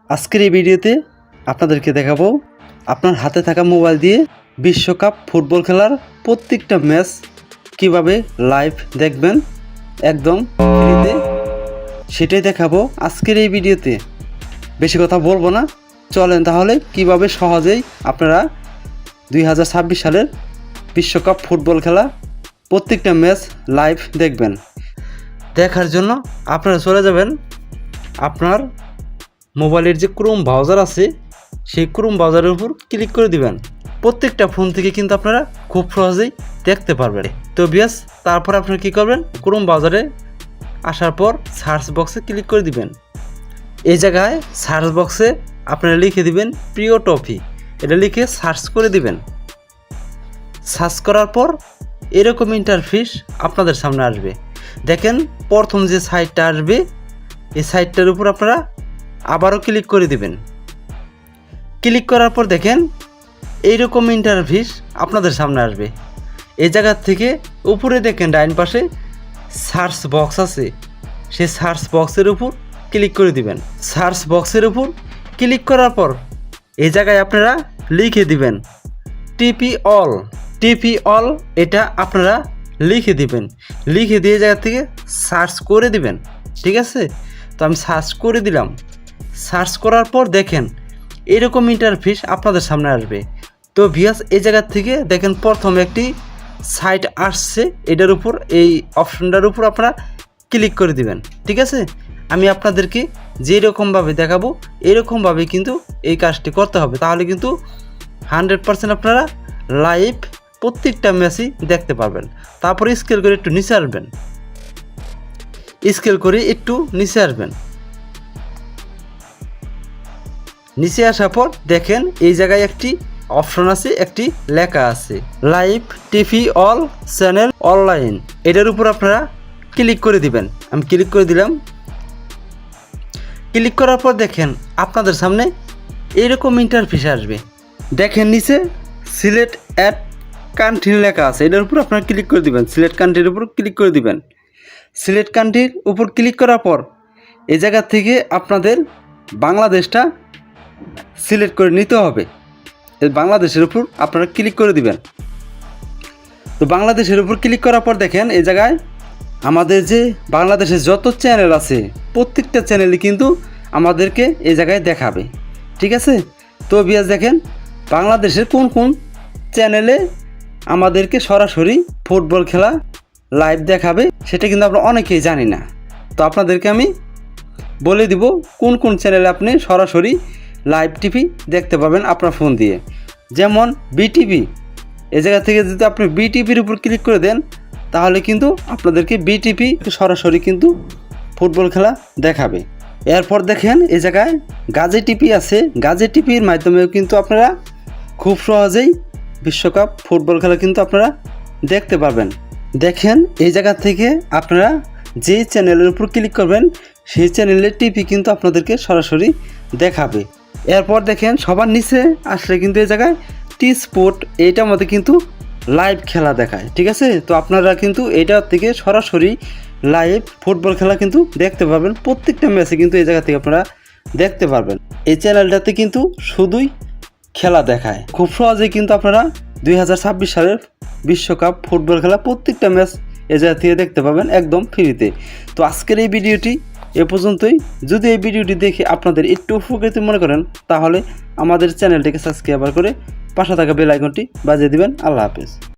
আজকের এই ভিডিওতে আপনাদেরকে দেখাবো আপনার হাতে থাকা মোবাইল দিয়ে বিশ্বকাপ ফুটবল খেলার প্রত্যেকটা ম্যাচ কিভাবে লাইভ দেখবেন একদম ফ্রিতে, সেটাই দেখাবো আজকের এই ভিডিওতে। বেশি কথা বলবো না, চলেন তাহলে কিভাবে সহজেই আপনারা 2026 সালের বিশ্বকাপ ফুটবল খেলা প্রত্যেকটা ম্যাচ লাইভ দেখবেন। দেখার জন্য আপনারা চলে যাবেন আপনার মোবাইলের যে ক্রোম ব্রাউজার আছে সেই ক্রোম ব্রাউজারের উপর ক্লিক করে দিবেন। প্রত্যেকটা ফোন থেকে কিন্তু আপনারা খুব সহজেই দেখতে পারবেন। তো বিয়াস, তারপর আপনারা কী করবেন, ক্রোম ব্রাউজারে আসার পর সার্চ বক্সে ক্লিক করে দিবেন। এই জায়গায় সার্চ বক্সে আপনারা লিখে দিবেন প্রিয় টপি, এটা লিখে সার্চ করে দিবেন। সার্চ করার পর এরকম ইন্টারফেস আপনাদের সামনে আসবে। দেখেন প্রথম যে সাইটটা আসবে এই সাইটটার উপর আপনারা আবারও ক্লিক করে দিবেন। ক্লিক করার পর দেখেন এইরকম ইন্টারফেস আপনাদের সামনে আসবে। এই জায়গার থেকে উপরে দেখেন ডাইন পাশে সার্চ বক্স আছে, সেই সার্চ বক্সের উপর ক্লিক করে দিবেন। সার্চ বক্সের উপর ক্লিক করার পর এই জায়গায় আপনারা লিখে দিবেন টিপি অল, এটা আপনারা লিখে দিবেন। লিখে দিয়ে জায়গা থেকে সার্চ করে দিবেন, ঠিক আছে? তো আমি সার্চ করে দিলাম। সার্চ করার পর দেখেন এরকম ইন্টারফেস আপনাদের সামনে আসবে। তো ভিউয়ার্স, এই জায়গার থেকে দেখেন প্রথম একটি সাইট আসছে, এটার উপর এই অপশনটার উপর আপনারা ক্লিক করে দিবেন, ঠিক আছে? আমি আপনাদেরকে যেরকমভাবে দেখাবো এরকমভাবে কিন্তু এই কাজটি করতে হবে, তাহলে কিন্তু 100% আপনারা লাইভ প্রত্যেকটা ম্যাচই দেখতে পারবেন। তারপরে স্কেল করে একটু নিচে আসবেন, স্কেল করে একটু নিচে আসবেন। নিচে আসার পর দেখেন এই জায়গায় একটি অপশন আছে, একটি লেখা আছে live TV all channel online, এটার উপর আপনারা ক্লিক করে দিবেন। আমি ক্লিক করে দিলাম। ক্লিক করার পর দেখেন আপনাদের সামনে এরকম ইন্টারফেস আসবে। দেখেন নিচে সিলেক্ট অ্যাড কান্ট্রি লেখা আছে, এটার উপর আপনারা ক্লিক করে দিবেন। সিলেক্ট কান্ট্রির উপর ক্লিক করে দিবেন। সিলেক্ট কান্ট্রির উপর ক্লিক করার পর এই জায়গা থেকে আপনাদের বাংলাদেশটা সিলেক্ট করে নিতে হবে। এই বাংলাদেশের উপর আপনারা ক্লিক করে দিবেন। তো বাংলাদেশের উপর ক্লিক করার পর দেখেন এই জায়গায় আমাদের যে বাংলাদেশের যত চ্যানেল আছে প্রত্যেকটা চ্যানেলই কিন্তু আমাদেরকে এই জায়গায় দেখাবে, ঠিক আছে? তো ভিউয়ার্স, দেখেন বাংলাদেশের কোন কোন চ্যানেলে আমাদেরকে সরাসরি ফুটবল খেলা লাইভ দেখাবে সেটা কিন্তু আমরা অনেকেই জানি না। তো আপনাদেরকে আমি বলে দিব কোন কোন চ্যানেলে আপনি সরাসরি লাইভ টিভি দেখতে পাবেন আপনার ফোন দিয়ে। যেমন বিটিভি, এই জায়গা থেকে যদি আপনি বিটিভির উপর ক্লিক করে দেন তাহলে কিন্তু আপনাদেরকে বিটিভি সরাসরি কিন্তু ফুটবল খেলা দেখাবে। এরপর দেখেন এই জায়গায় গাজী টিভি আছে, গাজী টিভির মাধ্যমেও কিন্তু আপনারা খুব সহজেই বিশ্বকাপ ফুটবল খেলা কিন্তু আপনারা দেখতে পারবেন। দেখেন এই জায়গা থেকে আপনারা যে চ্যানেলের উপর ক্লিক করবেন সেই চ্যানেলের টিভি কিন্তু আপনাদেরকে সরাসরি দেখাবে। এরপর দেখেন সবার নিচে আসলে কিন্তু এই জায়গায় টি স্পোর্ট, এইটার মধ্যে কিন্তু লাইভ খেলা দেখায়, ঠিক আছে? তো আপনারা কিন্তু এইটার থেকে সরাসরি লাইভ ফুটবল খেলা কিন্তু দেখতে পারবেন। প্রত্যেকটা ম্যাচে কিন্তু এই জায়গা থেকে আপনারা দেখতে পারবেন। এই চ্যানেলটাতে কিন্তু শুধুই খেলা দেখায়। খুব সহজেই কিন্তু আপনারা 2026 সালের বিশ্বকাপ ফুটবল খেলা প্রত্যেকটা ম্যাচ এই জায়গা থেকে দেখতে পাবেন একদম ফ্রিতে। তো আজকের এই ভিডিওটি এ পর্যন্তই। যদি এই ভিডিওটি দেখে আপনাদের একটু উপকৃত মনে করেন তাহলে আমাদের চ্যানেলটিকে সাবস্ক্রাইব করে পাশে থাকা বেল আইকনটি বাজিয়ে দিবেন। আল্লাহ হাফেজ।